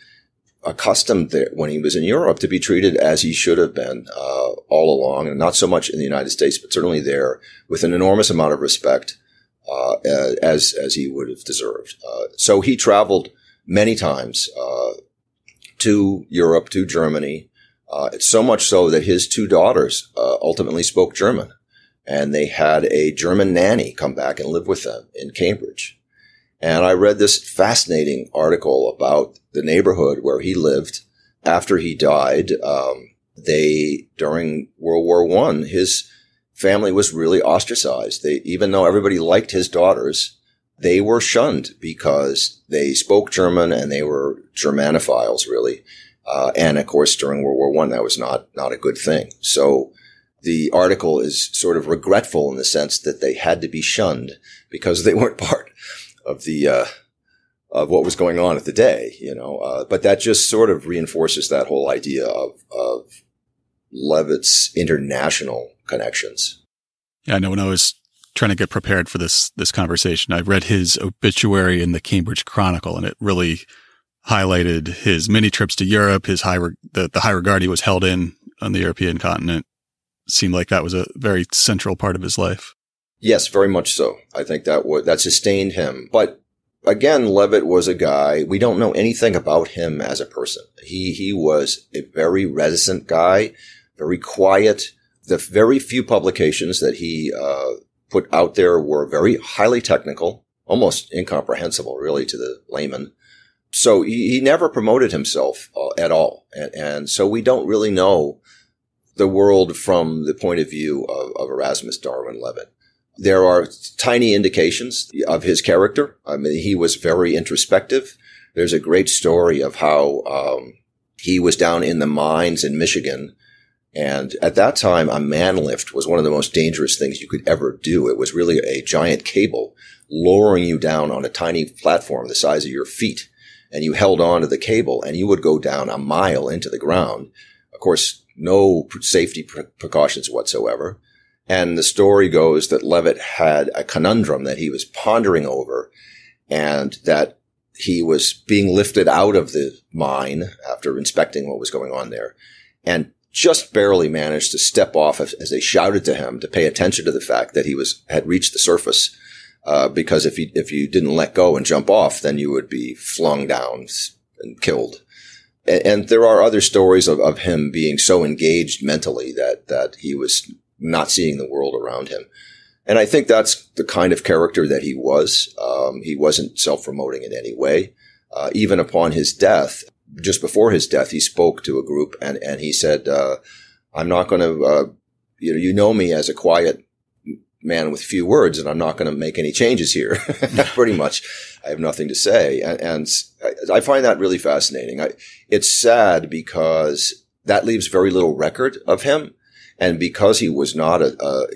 accustomed there when he was in Europe to be treated as he should have been all along, and not so much in the United States, but certainly there with an enormous amount of respect. As he would have deserved. So he traveled many times to Europe, to Germany, so much so that his two daughters ultimately spoke German. And they had a German nanny come back and live with them in Cambridge. And I read this fascinating article about the neighborhood where he lived after he died. During World War I, his family was really ostracized. Even though everybody liked his daughters, they were shunned because they spoke German and they were Germanophiles, really. And of course, during World War I, that was not a good thing. So the article is sort of regretful in the sense that they had to be shunned because they weren't part of of what was going on at the day, but that just sort of reinforces that whole idea of Leavitt's international connections. Yeah, I know when I was trying to get prepared for this conversation, I read his obituary in the Cambridge Chronicle, and it really highlighted his many trips to Europe, the high regard he was held in on the European continent. Seemed like that was a very central part of his life. Yes, very much so. I think that sustained him. But again, Leavitt was a guy, we don't know anything about him as a person. He was a very reticent guy, very quiet. The very few publications that he put out there were very highly technical, almost incomprehensible, really, to the layman. So he never promoted himself at all. And so we don't really know the world from the point of view of Erasmus Darwin Leavitt. There are tiny indications of his character. I mean, he was very introspective. There's a great story of how he was down in the mines in Michigan. And at that time, a man lift was one of the most dangerous things you could ever do. It was really a giant cable lowering you down on a tiny platform the size of your feet. And you held on to the cable and you would go down a mile into the ground. Of course, no safety precautions whatsoever. And the story goes that Leavitt had a conundrum that he was pondering over, and that he was being lifted out of the mine after inspecting what was going on there, and just barely managed to step off as they shouted to him to pay attention to the fact that he had reached the surface. Because if you didn't let go and jump off, then you would be flung down and killed. And there are other stories of him being so engaged mentally that he was not seeing the world around him. And I think that's the kind of character that he was. He wasn't self-promoting in any way. Even upon his death, just before his death, he spoke to a group and he said, I'm not going to, you know me as a quiet man with few words, and I'm not going to make any changes here. Pretty much, I have nothing to say. And I find that really fascinating. It's sad because that leaves very little record of him. And because he was not a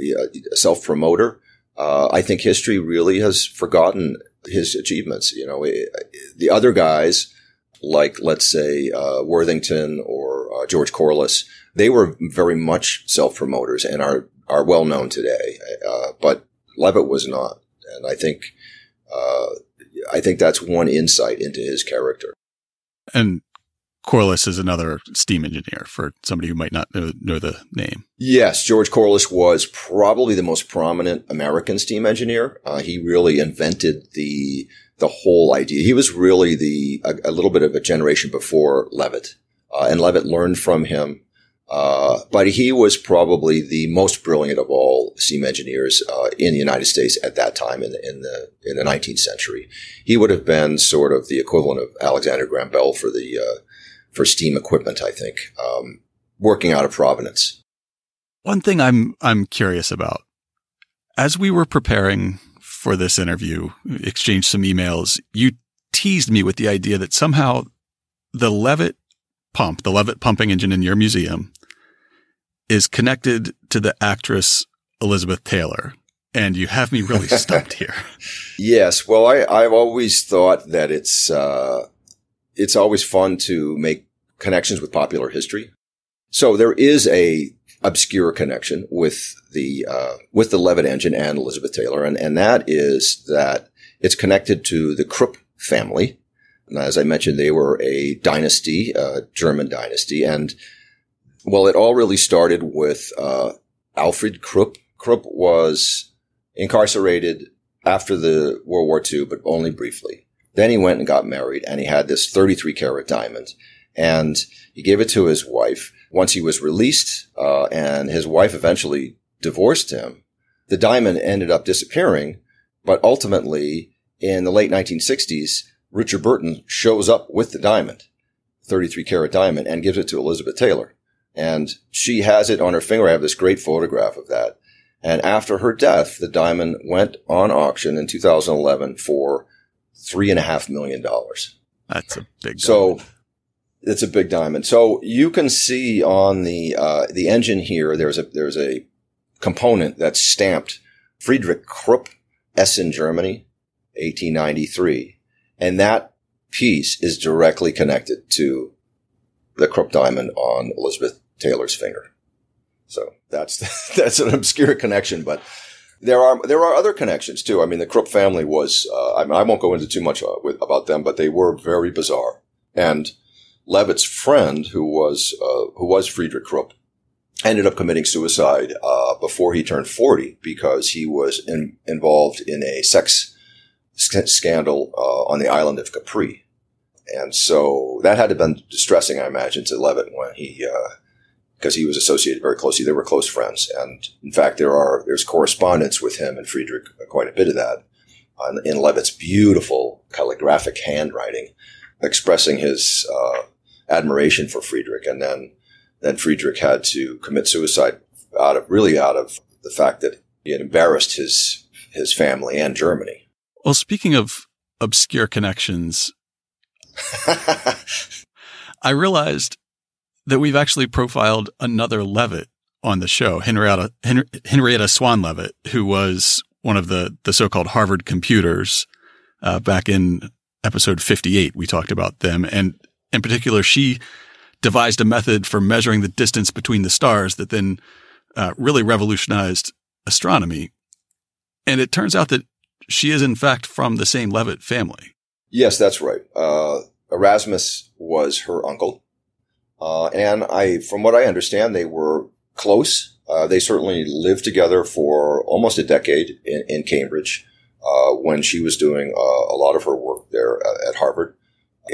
self-promoter, I think history really has forgotten his achievements. The other guys, like, let's say, Worthington or George Corliss, they were very much self-promoters and are well known today. But Leavitt was not. And I think that's one insight into his character. And Corliss is another steam engineer for somebody who might not know the name. Yes, George Corliss was probably the most prominent American steam engineer. He really invented the whole idea. He was really a little bit of a generation before Leavitt. And Leavitt learned from him. But he was probably the most brilliant of all steam engineers in the United States at that time in the 19th century. He would have been sort of the equivalent of Alexander Graham Bell for steam equipment, I think, working out of Providence. One thing I'm curious about, as we were preparing for this interview, exchanged some emails, you teased me with the idea that somehow the Leavitt pump, the Leavitt pumping engine in your museum, is connected to the actress Elizabeth Taylor. And you have me really stumped here. Yes. Well, I've always thought that it's always fun to make connections with popular history. So there is a obscure connection with the Leavitt engine and Elizabeth Taylor. And that is that it's connected to the Krupp family. And as I mentioned, they were a dynasty, a German dynasty. And well, it all really started with Alfred Krupp. Krupp was incarcerated after the World War II, but only briefly. Then he went and got married, and he had this 33-carat diamond. And he gave it to his wife. Once he was released, and his wife eventually divorced him, the diamond ended up disappearing. But ultimately, in the late 1960s, Richard Burton shows up with the diamond, 33-carat diamond, and gives it to Elizabeth Taylor. And she has it on her finger. I have this great photograph of that. And after her death, the diamond went on auction in 2011 for $3.5 million. That's a big diamond. So it's a big diamond. So you can see on the engine here, there's a component that's stamped Friedrich Krupp, Essen, Germany, 1893. And that piece is directly connected to the Krupp diamond on Elizabeth Taylor's finger. So that's an obscure connection, but there are other connections too. I mean, the Krupp family was, I won't go into too much about them, but they were very bizarre. And Leavitt's friend, who was Friedrich Krupp, ended up committing suicide, before he turned 40 because he was involved in a sex scandal, on the island of Capri. And so that had to have been distressing, I imagine, to Leavitt when because he was associated very closely. They were close friends. And in fact, there's correspondence with him and Friedrich, quite a bit of that, in Leavitt's beautiful calligraphic handwriting, expressing his admiration for Friedrich. And then Friedrich had to commit suicide out of the fact that he had embarrassed his family and Germany. Well, speaking of obscure connections, I realized that we've actually profiled another Leavitt on the show, Henrietta Swan Leavitt, who was one of the so-called Harvard computers. Back in episode 58, we talked about them. And in particular, she devised a method for measuring the distance between the stars that then really revolutionized astronomy. And it turns out that she is, in fact, from the same Leavitt family. Yes, that's right. Erasmus was her uncle. And from what I understand, they were close. They certainly lived together for almost a decade in Cambridge, when she was doing a lot of her work there at Harvard.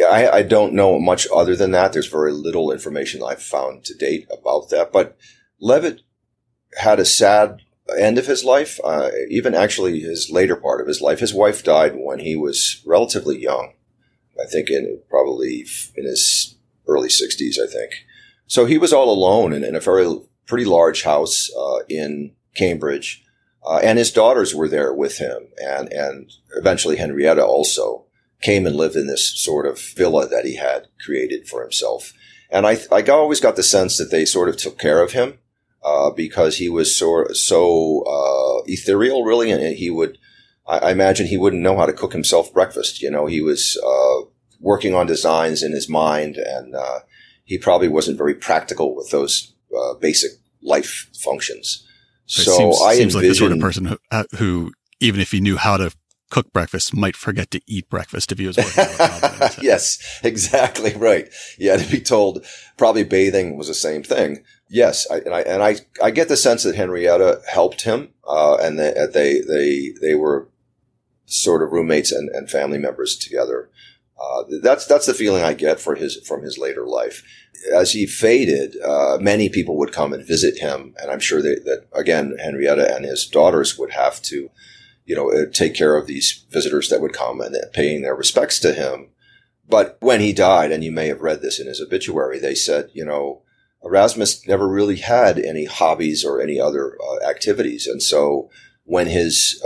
I don't know much other than that. There's very little information I've found to date about that. But Leavitt had a sad end of his life, even actually his later part of his life. His wife died when he was relatively young. I think probably in his early 60s, I think. So he was all alone in a pretty large house in Cambridge. And his daughters were there with him. And eventually Henrietta also came and lived in this sort of villa that he had created for himself. And I always got the sense that they sort of took care of him, because he was so ethereal, really. And I imagine he wouldn't know how to cook himself breakfast. You know, he was working on designs in his mind, and he probably wasn't very practical with those basic life functions. Seems like the sort of person who, even if he knew how to cook breakfast, might forget to eat breakfast if he was working on a problem. Yes, exactly right. Yeah, to be told, probably bathing was the same thing. Yes, I get the sense that Henrietta helped him, and that they were sort of roommates and family members together. That's the feeling I get from his later life. As he faded, many people would come and visit him, and I'm sure that again, Henrietta and his daughters would have to, take care of these visitors that would come and paying their respects to him. But when he died, and you may have read this in his obituary, they said, Erasmus never really had any hobbies or any other activities, and so when his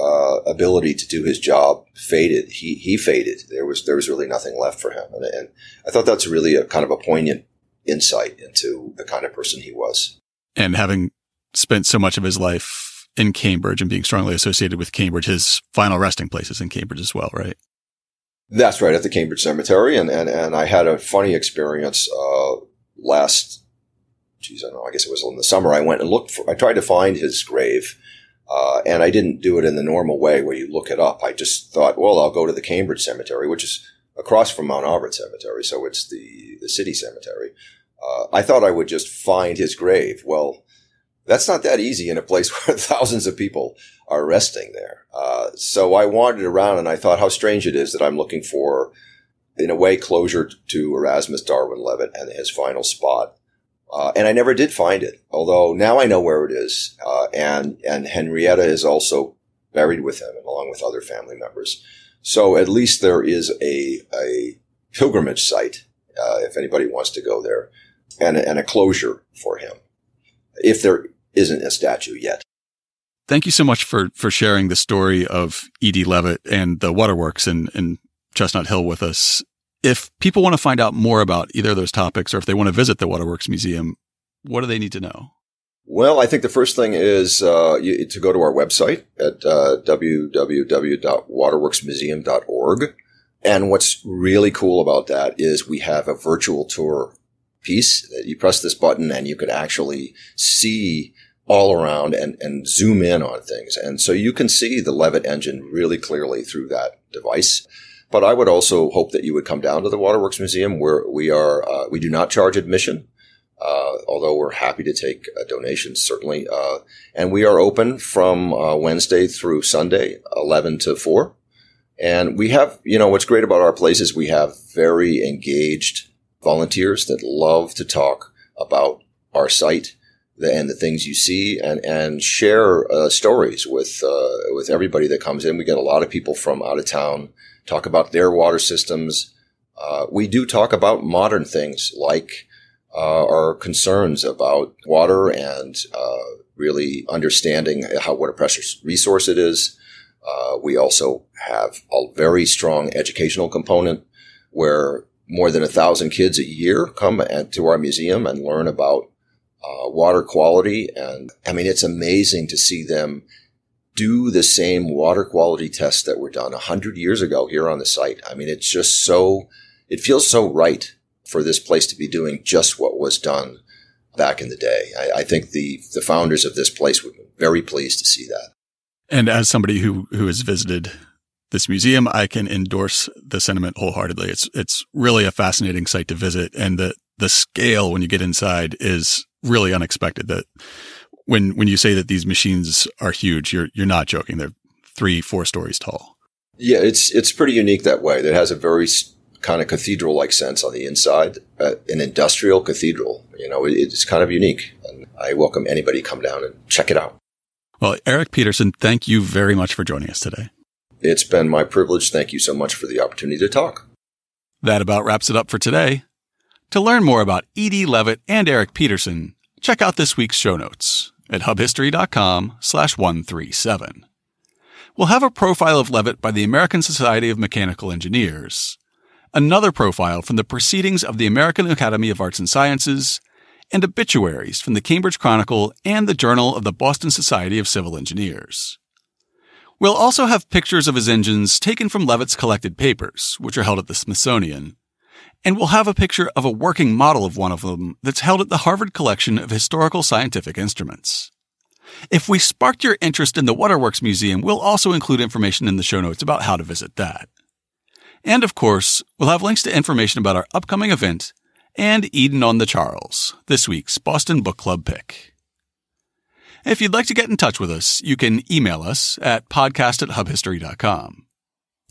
ability to do his job faded, he faded. There was really nothing left for him, and I thought that's really a kind of a poignant insight into the kind of person he was. And having spent so much of his life in Cambridge and being strongly associated with Cambridge, his final resting place is in Cambridge as well, right? That's right, at the Cambridge Cemetery, and I had a funny experience last. I don't know. I guess it was in the summer. I went and I tried to find his grave. And I didn't do it in the normal way where you look it up. I just thought, well, I'll go to the Cambridge Cemetery, which is across from Mount Auburn Cemetery. So it's the city cemetery. I thought I would just find his grave. Well, that's not that easy in a place where thousands of people are resting there. So I wandered around and I thought how strange it is that I'm looking for, in a way, closure to Erasmus Darwin Leavitt and his final spot. And I never did find it, although now I know where it is. And Henrietta is also buried with him, along with other family members. So at least there is a pilgrimage site, if anybody wants to go there, and a closure for him, if there isn't a statue yet. Thank you so much for sharing the story of E.D. Leavitt and the waterworks in Chestnut Hill with us. If people want to find out more about either of those topics, or if they want to visit the Waterworks Museum, what do they need to know? Well, I think the first thing is to go to our website at www.waterworksmuseum.org. And what's really cool about that is we have a virtual tour piece that you press this button and you can actually see all around and zoom in on things. And so you can see the Leavitt engine really clearly through that device. But I would also hope that you would come down to the Waterworks Museum, where we do not charge admission, although we're happy to take donations, certainly. And we are open from Wednesday through Sunday, 11 to 4. And we have, what's great about our place is we have very engaged volunteers that love to talk about our site and the things you see and share stories with everybody that comes in. We get a lot of people from out of town talk about their water systems. We do talk about modern things like our concerns about water and really understanding what a precious resource it is. We also have a very strong educational component where more than 1,000 kids a year come to our museum and learn about water quality. And I mean, it's amazing to see them do the same water quality tests that were done 100 years ago here on the site. I mean, it's just it feels so right for this place to be doing just what was done back in the day. I think the founders of this place would be very pleased to see that. And as somebody who has visited this museum, I can endorse the sentiment wholeheartedly. It's really a fascinating site to visit, and the scale when you get inside is really unexpected. That when you say that these machines are huge, you're not joking. They're 3-4 stories tall. Yeah, it's pretty unique that way. It has a very kind of cathedral-like sense on the inside, an industrial cathedral. It's kind of unique, and I welcome anybody to come down and check it out. Well, Eric Peterson, thank you very much for joining us today. It's been my privilege. Thank you so much for the opportunity to talk. That about wraps it up for today. To learn more about E.D. Leavitt and Eric Peterson, check out this week's show notes at hubhistory.com/137. We'll have a profile of Leavitt by the American Society of Mechanical Engineers, another profile from the Proceedings of the American Academy of Arts and Sciences, and obituaries from the Cambridge Chronicle and the Journal of the Boston Society of Civil Engineers. We'll also have pictures of his engines taken from Leavitt's collected papers, which are held at the Smithsonian, and we'll have a picture of a working model of one of them that's held at the Harvard Collection of Historical Scientific Instruments. If we sparked your interest in the Waterworks Museum, we'll also include information in the show notes about how to visit that. And of course, we'll have links to information about our upcoming event and Eden on the Charles, this week's Boston Book Club pick. If you'd like to get in touch with us, you can email us at podcast@hubhistory.com.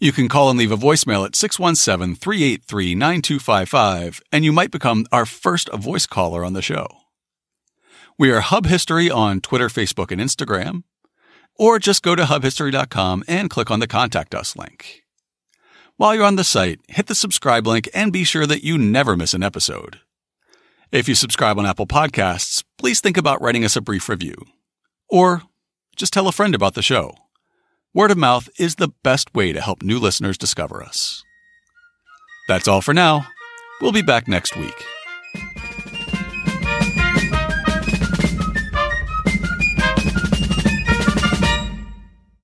You can call and leave a voicemail at 617-383-9255, and you might become our first voice caller on the show. We are Hub History on Twitter, Facebook, and Instagram, or just go to hubhistory.com and click on the Contact Us link. While you're on the site, hit the subscribe link and be sure that you never miss an episode. If you subscribe on Apple Podcasts, please think about writing us a brief review. Or just tell a friend about the show. Word of mouth is the best way to help new listeners discover us. That's all for now. We'll be back next week.